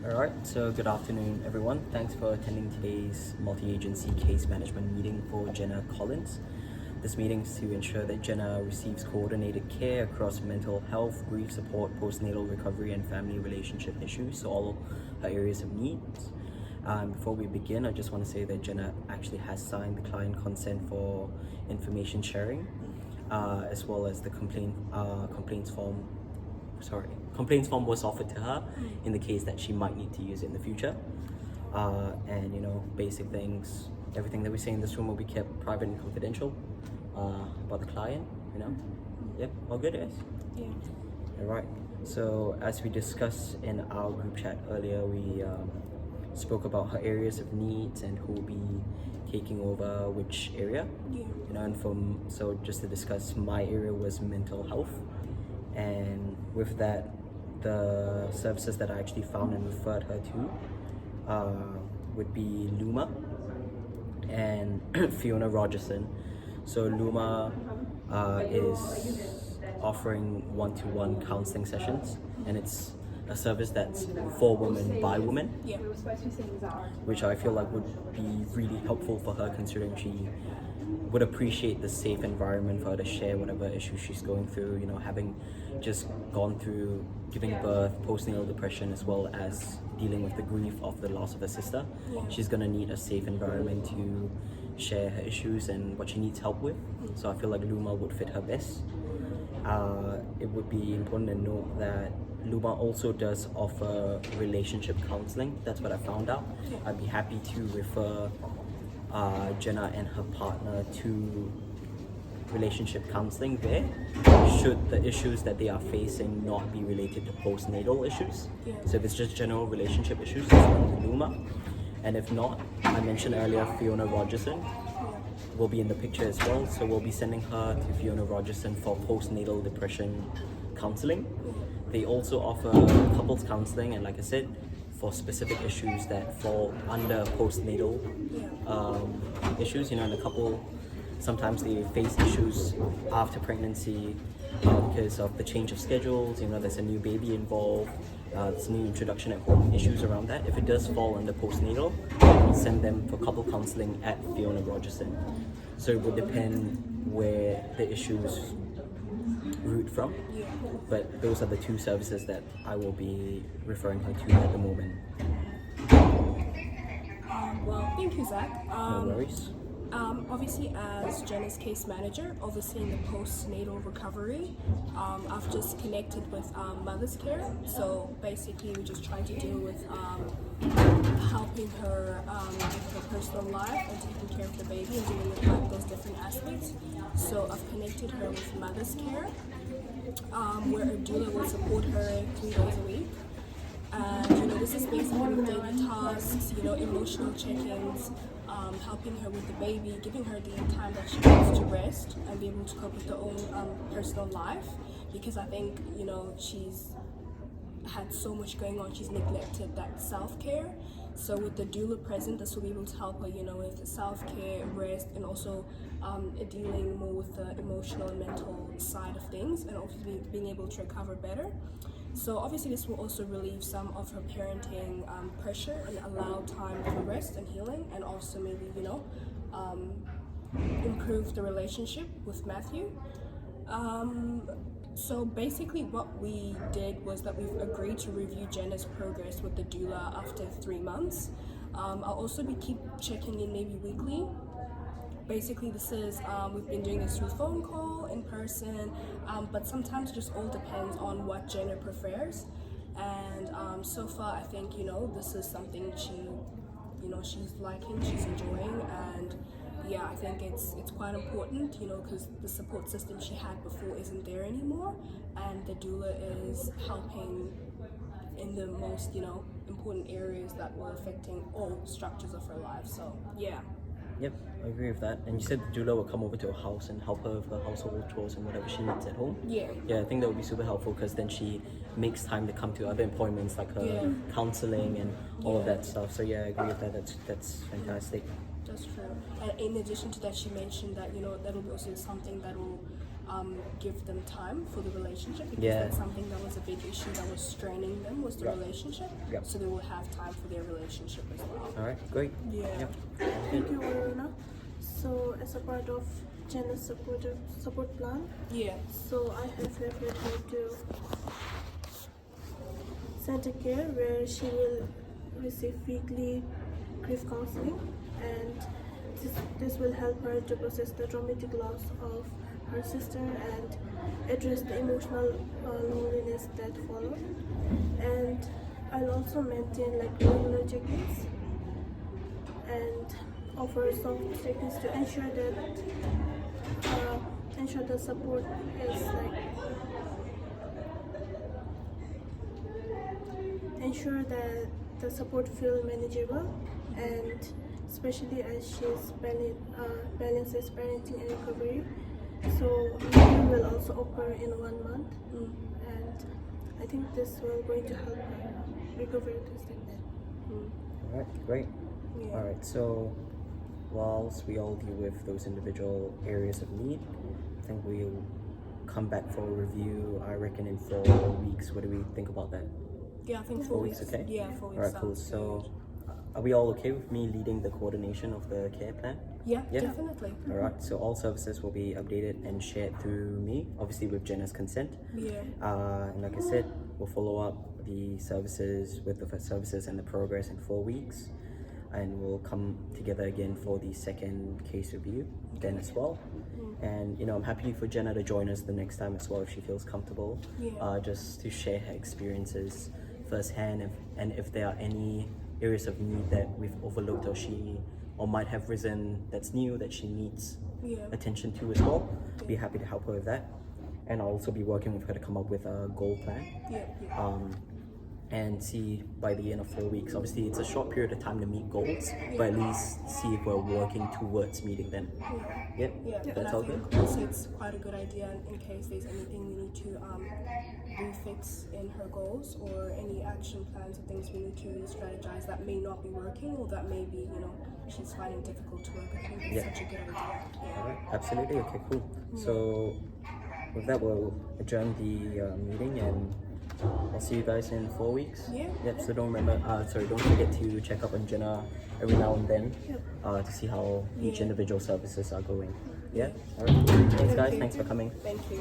Alright, so good afternoon everyone. Thanks for attending today's multi-agency case management meeting for Jenna Collins. This meeting is to ensure that Jenna receives coordinated care across mental health, grief support, postnatal recovery and family relationship issues, so all her areas of needs. Before we begin, I just want to say that Jenna actually has signed the client consent for information sharing, as well as the complaints form was offered to her in the case that she might need to use it in the future. And basic things, everything that we say in this room will be kept private and confidential about the client, Yep, all good, guys? Yeah. Alright, so as we discussed in our group chat earlier, we spoke about her areas of needs and who will be taking over which area. Yeah. So just to discuss, my area was mental health, and with that, the services that I actually found and referred her to would be Luma and Fiona Rogerson. So Luma is offering one-to-one counseling sessions, and it's a service that's for women by women, Yeah. which I feel like would be really helpful for her, considering she would appreciate the safe environment for her to share whatever issues she's going through, having just gone through giving birth, postnatal depression, as well as dealing with the grief of the loss of her sister. She's gonna need a safe environment to share her issues and what she needs help with. So I feel like Luma would fit her best. It would be important to note that Luma also does offer relationship counseling. That's what I found out. I'd be happy to refer Jenna and her partner to relationship counseling there, should the issues that they are facing not be related to postnatal issues. So if it's just general relationship issues, it's on Luma. And if not, I mentioned earlier Fiona Rogerson will be in the picture as well. So we'll be sending her to Fiona Rogerson for postnatal depression counseling. They also offer couples counseling, and like I said, for specific issues that fall under postnatal issues. In a couple, sometimes they face issues after pregnancy because of the change of schedules. There's a new baby involved, there's new introduction at home, issues around that. If it does fall under postnatal, we'll send them for couple counseling at Fiona Rogerson. So it would depend where the issues root from, but those are the two services that I will be referring her to at the moment. Well, thank you, Zach. No worries. Obviously, as Jenna's case manager, overseeing the postnatal recovery, I've just connected with Mother's Care. So basically, we're just trying to deal with helping her with her personal life and taking care of the baby and dealing with those different aspects. So I've connected her with Mother's Care, where a doula will support her 3 days a week. And this is basically with daily tasks, emotional check-ins, helping her with the baby, giving her the time that she needs to rest and be able to cope with her own personal life, because I think she's had so much going on, she's neglected that self-care. So with the doula present, this will be able to help her with self-care, rest, and also dealing more with the emotional and mental side of things, and also being able to recover better. So obviously this will also relieve some of her parenting pressure and allow time for rest and healing, and also maybe improve the relationship with Matthew. So basically what we did was that we've agreed to review Jenna's progress with the doula after 3 months. I'll also keep checking in maybe weekly. Basically this is, we've been doing this through phone call, in person, but sometimes it just all depends on what Jenna prefers. And so far I think, this is something she's liking, she's enjoying, and yeah, I think it's quite important, because the support system she had before isn't there anymore, and the doula is helping in the most, important areas that were affecting all structures of her life. So yeah. Yep, I agree with that. And you said the doula will come over to her house and help her with her household chores and whatever she needs at home. Yeah. Yeah, I think that would be super helpful, because then she makes time to come to other appointments like her counseling and all of that stuff. So yeah, I agree with that. That's fantastic. That's true. And in addition to that, she mentioned that that will be also something that will give them time for the relationship, because Yeah. that's something that was a big issue that was straining them, was the Yep. relationship. Yep. So they will have time for their relationship as well. All right, great. Yeah. Yep. Thank you, Warona. So, as a part of Jenna's support plan, Yeah. so I have referred her to Center Care, where she will receive weekly grief counseling, and this will help her to process the traumatic loss of her sister and address the emotional loneliness that followed. And I'll also maintain like regular check-ins and offer soft check-ins to ensure the support is like ensure that the support feel manageable, and especially as she's balances parenting and recovery. So review will also occur in 1 month, and I think this will going to help her recover this thing. All right, great. Yeah. All right, so whilst we all deal with those individual areas of need, I think we'll come back for a review, I reckon, in 4 weeks. What do we think about that? Yeah, I think 4 weeks, okay? Yeah, 4 weeks. All right, cool. sounds So good. are we all okay with me leading the coordination of the care plan? Yeah, Yeah. definitely. All right, so all services will be updated and shared through me, obviously with Jenna's consent. Yeah. And like I said, we'll follow up the services with the services and the progress in 4 weeks, and we'll come together again for the second case review then as well. And I'm happy for Jenna to join us the next time as well if she feels comfortable, Yeah. just to share her experiences firsthand, and if there are any areas of need that we've overlooked or might have risen that's new that she needs Yeah. attention to as well. Be happy to help her with that, and I'll also be working with her to come up with a goal plan, Yeah. Yeah. and see by the end of 4 weeks. Obviously, it's a short period of time to meet goals, but at least see if we're working towards meeting them. Yeah, Yeah, and that's I all good. think also it's quite a good idea in case there's anything we need to refix in her goals, or any action plans or things we need to strategize that may not be working, or that may be, she's finding difficult to work. I think it's Yeah. such a good idea. Yeah. All right, absolutely. Okay, cool. So with that, we'll adjourn the meeting, and I'll see you guys in 4 weeks. Yeah. Yep. So don't forget to check up on Jenna every now and then, to see how each Yeah. individual services are going. Yeah. All right. Thanks, guys. you. Thanks for coming. Thank you.